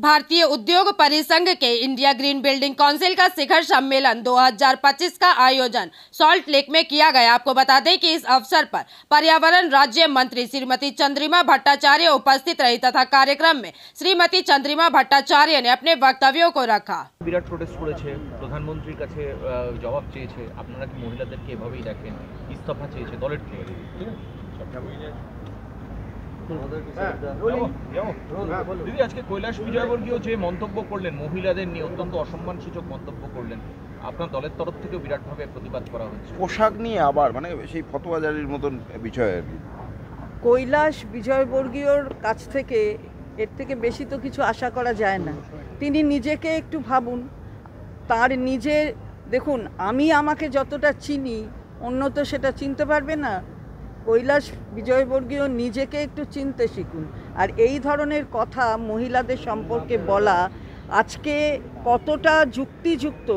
भारतीय उद्योग परिसंघ के इंडिया ग्रीन बिल्डिंग काउंसिल का शिखर सम्मेलन 2025 का आयोजन सॉल्ट लेक में किया गया। आपको बता दें कि इस अवसर पर पर्यावरण राज्य मंत्री श्रीमती चंद्रिमा भट्टाचार्य उपस्थित रही तथा कार्यक्रम में श्रीमती चंद्रिमा भट्टाचार्य ने अपने वक्तव्यों को रखा। বিরাট প্রোটেস্ট করেছে, প্রধানমন্ত্রীর কাছে জবাব চেয়েছে, আপনারা কি মহিলাদেরকে এভাবেই দেখেন? ইস্তফা চেয়েছে দলের থেকে। দিদি, আজকে কৈলাস বিজয়বর্গীয় যে মন্তব্য করলেন, মহিলাদের নিয়ে অত্যন্ত অসম্মানসূচক মন্তব্য করলেন, আপনার দলের তরফ থেকে বিরাটভাবে প্রতিবাদ করা হচ্ছে। পোশাক নিয়ে আবার মানে সেই ফতোয়া জারির মতন বিষয় আর কি। কৈলাস বিজয়বর্গীয়র কাছ থেকে এর থেকে বেশি তো কিছু আশা করা যায় না। তিনি নিজেকে একটু ভাবুন, তার নিজের দেখুন, আমি আমাকে যতটা চিনি অন্য তো সেটা চিনতে পারবে না। কৈলাস বিজয়বর্গীয় নিজেকে একটু চিনতে শিখুন। আর এই ধরনের কথা মহিলাদের সম্পর্কে বলা আজকে কতটা যুক্তিযুক্ত,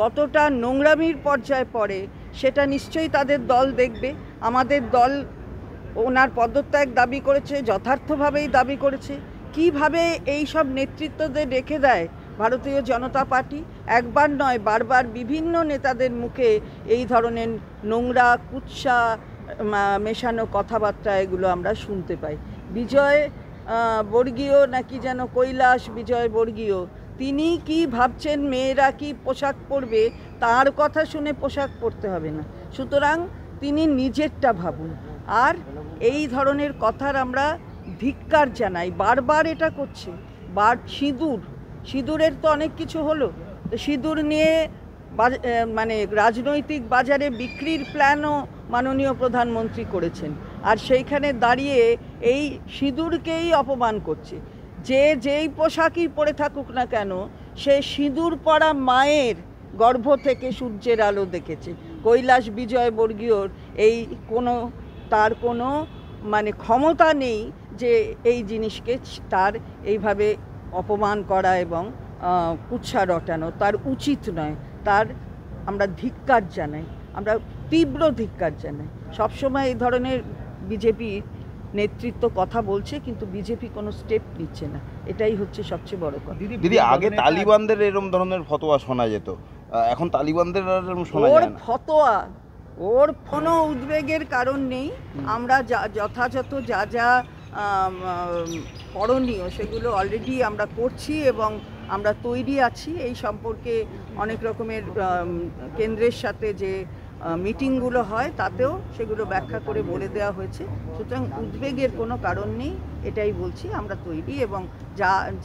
কতটা নোংরামির পর্যায়ে পড়ে সেটা নিশ্চয়ই তাদের দল দেখবে। আমাদের দল ওনার পদত্যাগ দাবি করেছে, যথার্থভাবেই দাবি করেছে। কিভাবে এই সব নেতৃত্বদের রেখে দেয় ভারতীয় জনতা পার্টি? একবার নয়, বারবার বিভিন্ন নেতাদের মুখে এই ধরনের নোংরা কুৎসা মেশানো কথাবার্তা এগুলো আমরা শুনতে পাই। বিজয় বর্গীয় নাকি যেন কৈলাস বিজয় বর্গীয়, তিনি কি ভাবছেন মেয়েরা কি পোশাক পরবে তার কথা শুনে পোশাক পরতে হবে না। সুতরাং তিনি নিজেরটা ভাবুন। আর এই ধরনের কথার আমরা ধিক্কার জানাই। বারবার এটা করছে। সিঁদুরের তো অনেক কিছু হলো, তো সিঁদুর নিয়ে মানে রাজনৈতিক বাজারে বিক্রির প্ল্যানও মাননীয় প্রধানমন্ত্রী করেছেন। আর সেইখানে দাঁড়িয়ে এই সিঁদুরকেই অপমান করছে। যেই পোশাকই পরে থাকুক না কেন, সে সিঁদুর পরা মায়ের গর্ভ থেকে সূর্যের আলো দেখেছে। কৈলাস বিজয়বর্গীয়র তার কোনো মানে ক্ষমতা নেই যে এই জিনিসকে তার এইভাবে অপমান করা এবং কুৎসা রটানো তার উচিত নয়। তার আমরা ধিক্কার জানাই, আমরা তীব্র ধিক্কার জানাই। সবসময় এই ধরনের বিজেপি নেতৃত্ব কথা বলছে, কিন্তু বিজেপি কোনো স্টেপ নিচ্ছে না। এটাই হচ্ছে সবচেয়ে বড় কথা। দিদি, আগে তালিবানদের এরকম ধরনের ফতোয়া শোনা যেত, এখন তালিবানদের শোনা যায় না। ফতোয়া ওর কোনো উদ্বেগের কারণ নেই। আমরা যথাযথ যা করণীয় সেগুলো অলরেডি আমরা করছি এবং আমরা তৈরি আছি। এই সম্পর্কে অনেক রকমের কেন্দ্রের সাথে যে মিটিংগুলো হয় তাতেও সেগুলো ব্যাখ্যা করে বলে দেওয়া হয়েছে। সুতরাং উদ্বেগের কোনো কারণ নেই, এটাই বলছি। আমরা তৈরি এবং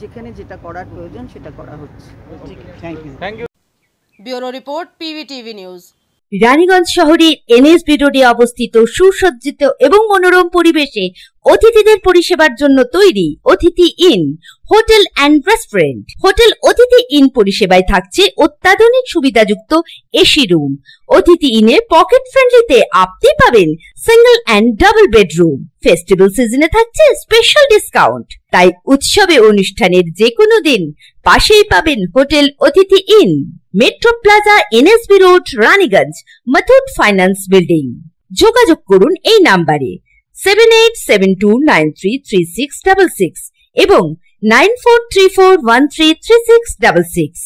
যেখানে যেটা করার প্রয়োজন সেটা করা হচ্ছে। Thank you. Bureau report, PVTV news. Raniganj শহরের NSB রোডে অবস্থিত সুসজ্জিত এবং মনোরম পরিবেশে অতিথিদের পরিষেবার জন্য তৈরি অতিথি in hotel and restaurant. Hotel অতিথি ইন পরিষেবায় থাকছে অত্যাধুনিক সুবিধাযুক্ত এসি রুম। অতিথি ইনের পকেট ফ্রেন্ডলিতে আপনি পাবেন single and double bedroom. Festival সিজনে থাকছে স্পেশাল ডিসকাউন্ট। তাই উৎসবে অনুষ্ঠানের যে কোনো দিন পাশেই পাবেন হোটেল অতিথি in, metro plaza, NSB road, Raniganj, Muthoot finance building. যোগাযোগ করুন এই নাম্বারে 7872933666 এবং 9434133666।